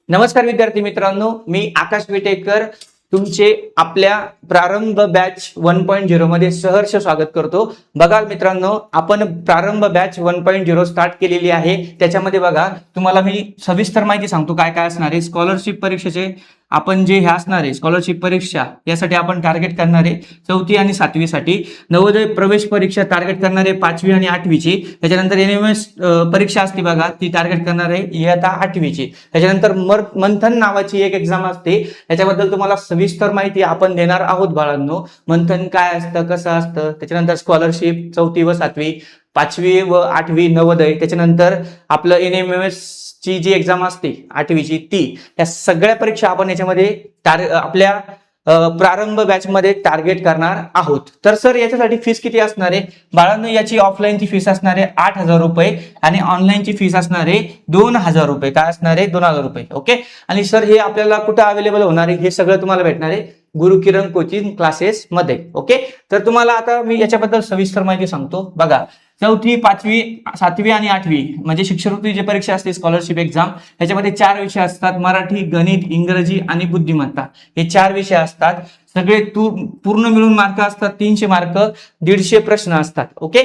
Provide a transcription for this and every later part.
नमस्कार विद्यार्थी मित्रांनो, मी आकाश विटेकर तुमचे आपल्या प्रारंभ बॅच 1.0 मध्ये सहर्ष स्वागत करतो। बघा मित्रांनो, आपण प्रारंभ बॅच 1.0 स्टार्ट केलेली आहे। त्याच्यामध्ये बघा तुम्हाला मी सविस्तर माहिती सांगतो काय काय असणार आहे। स्कॉलरशिप परीक्षेचे आपण जे हे असणार आहे स्कॉलरशिप परीक्षा यासाठी आपण टार्गेट करणार आहे 4थी आणि 7वी साठी। नवोदय प्रवेश परीक्षा टार्गेट करणार आहे 5वी आणि 8वी ची। त्याच्यानंतर एनएमएस परीक्षा असते बघा, ती टार्गेट करणार आहे इयत्ता 8वी ची। त्याच्यानंतर मंथन नावाची एक एक्झाम असते, त्याच्याबद्दल तुम्हाला सविस्तर माहिती आपण देणार आहोत बाळांनो। मंथन काय असतं, कसं असतं, त्याच्यानंतर स्कॉलरशिप 4थी व 7वी, 5वी व 8वी नवोदय, त्याच्यानंतर आपलं एनएमएस ची जी एक्झाम असते 8वी ची ती, या सगळ्या परीक्षा आपण याच्यामध्ये आपल्या प्रारंभ बॅच मध्ये टार्गेट करणार आहोत। तर सर याच्यासाठी फीस किती असणार आहे बाळांनो? याची ऑफलाईनची फीस असणार आहे 8,000 रुपये आणि ऑनलाईनची फीस असणार आहे 2,000 रुपये। काय असणार आहे? 2,000 रुपये। ओके। आणि सर हे आपल्याला कुठे अवेलेबल होणार आहे हे सगळं तुम्हाला भेटणार आहे गुरुकिरण कोचिंग क्लासेस मध्ये। ओके। तर तुम्हाला आता मी याच्याबद्दल सविस्तर माहिती सांगतो। बघा 4थी, 5वी, 7वी आणि 8वी म्हणजे शिष्यवृत्ती जी परीक्षा असते स्कॉलरशिप एक्झाम, याच्यामध्ये 4 विषय असतात: मराठी, गणित, इंग्रजी आणि बुद्धिमत्ता। हे 4 विषय असतात। सगळे पूर्ण मिळून मार्क असतात 300 मार्क, 150 प्रश्न असतात। ओके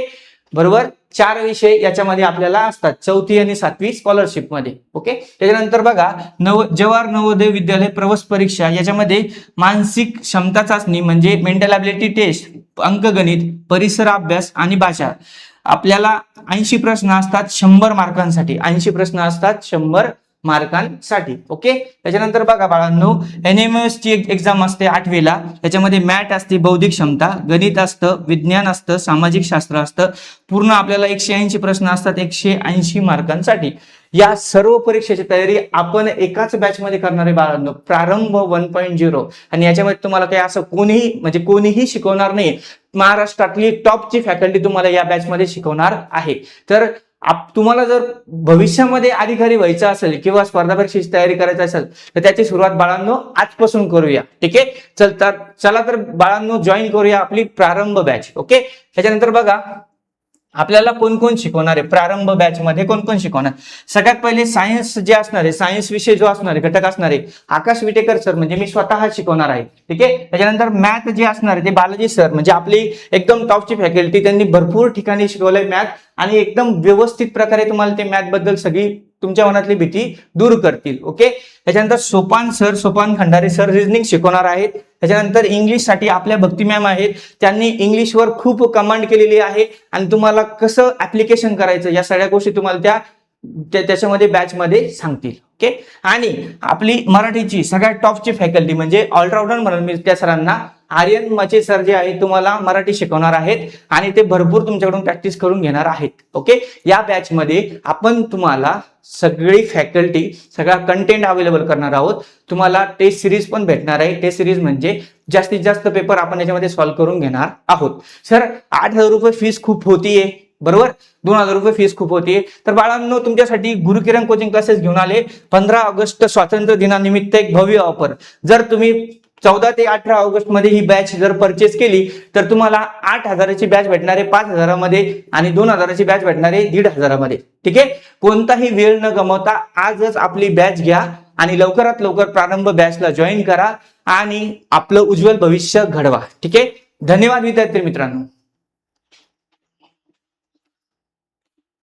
बरोबर। 4 विषय याच्यामध्ये आपल्याला असतात 4थी आणि 7वी स्कॉलरशिप मध्ये। ओके। त्याच्यानंतर बघा जवाहर नवोदय विद्यालय प्रवेश परीक्षा, याच्यामध्ये मानसिक क्षमता चाचणी म्हणजे मेंटल ॲबिलिटी टेस्ट, अंकगणित, परिसर अभ्यास आणि भाषा, आपल्याला 80 प्रश्न असतात 100 मार्कांसाठी। 80 प्रश्न असतात 100 मार्कांसाठी। ओके। त्याच्यानंतर बघा बाळांनो, एनएमएस ची एक्झाम असते 8वीला, त्याच्यामध्ये मॅथ असते, बौद्धिक क्षमता, गणित असतं, विज्ञान असतं, सामाजिक शास्त्र असतं। पूर्ण आपल्याला 180 प्रश्न असतात 180 मार्कांसाठी। या सर्व परीक्षेची तयारी आपण एकाच बॅच मध्ये करणार आहे बाळांनो, प्रारंभ 1.0। आणि याच्यामध्ये तुम्हाला काही असं कोणीही शिकवणार नाही, महाराष्ट्रातली टॉपची फॅकल्टी तुम्हाला या बॅच मध्ये शिकवणार आहे। तर तुम्हाला जर भविष्यामध्ये अधिकारी व्हायचं असेल किंवा स्पर्धा परीक्षेची तयारी करायची असेल तर त्याची सुरुवात बाळांनो आजपासून करूया। ठीक आहे। चला तर बाळांनो जॉईन करूया आपली प्रारंभ बॅच। ओके। त्याच्यानंतर बघा आपल्याला कोण कोण शिकवणार आहे प्रारंभ बॅच मध्ये, कोण कोण शिकवणार? सगळ्यात पहिले सायन्स जे असणार आहे, सायन्स विषय जो असणार आहे, घटक असणार आहे, आकाश विटेकर सर म्हणजे मी स्वतः शिकवणार आहे। ठीक आहे। त्याच्यानंतर मॅथ जे असणार आहे ते बालाजी सर म्हणजे आपली एकदम टॉपची फॅकल्टी, त्यांनी भरपूर ठिकाणी शिकवलंय मॅथ आणि एकदम व्यवस्थित प्रकारे तुम्हाला ते मॅथ बद्दल सगळी तुमच्या मनातली भीती दूर करतील। ओके। त्याच्यानंतर सोपान खंडारे सर रिजनिंग शिकवणार आहेत। त्याच्यानंतर इंग्लिश साठी आपल्या भक्ती मॅम आहेत, त्यांनी इंग्लिशवर खूप कमांड केलेली आहे आणि तुम्हाला कसं ऍप्लिकेशन करायचं या सगळ्या गोष्टी तुम्हाला त्याच्यामध्ये बॅच मध्ये सांगतील। ओके। आणि आपली मराठीची सगळ्यात टॉपची फॅकल्टी म्हणजे ऑलराऊंडर म्हणून मी त्या सरांना, आर्यन मचे सर जे आहे तुम्हाला मराठी शिकवणार आहेत आणि ते भरपूर तुमच्याकडून प्रॅक्टिस करून घेणार आहेत। ओके। या बॅच मध्ये आपण तुम्हाला सगळी फॅकल्टी, सगळा कंटेंट अवेलेबल करणार आहोत। तुम्हाला टेस्ट सिरीज पण भेटणार आहे। टेस्ट सिरीज म्हणजे जास्तीत जास्त पेपर आपण याच्यामध्ये सॉल्व्ह करून घेणार आहोत। सर 8,000 रुपये फीस खूप होतीये बरोबर, 2,000 रुपये फीस खूप होतीये। तर बाळांनो तुमच्यासाठी गुरुकिरण कोचिंग क्लासेस घेऊन आले 15 ऑगस्ट स्वातंत्र्य दिनानिमित्त एक भव्य ऑफर। जर तुम्ही 14 ते 18 ऑगस्ट मध्ये ही बॅच जर परचेस केली तर तुम्हाला 8,000ची बॅच भेटणार आहे 5,000 मध्ये आणि 2,000ची बॅच भेटणार आहे 1,500 मध्ये। ठीक आहे। कोणताही वेळ न गमावता आजच आपली बॅच घ्या आणि लवकरात लवकर प्रारंभ बॅचला जॉईन करा आणि आपलं उज्ज्वल भविष्य घडवा। ठीक आहे। धन्यवाद विद्यार्थी मित्रांनो।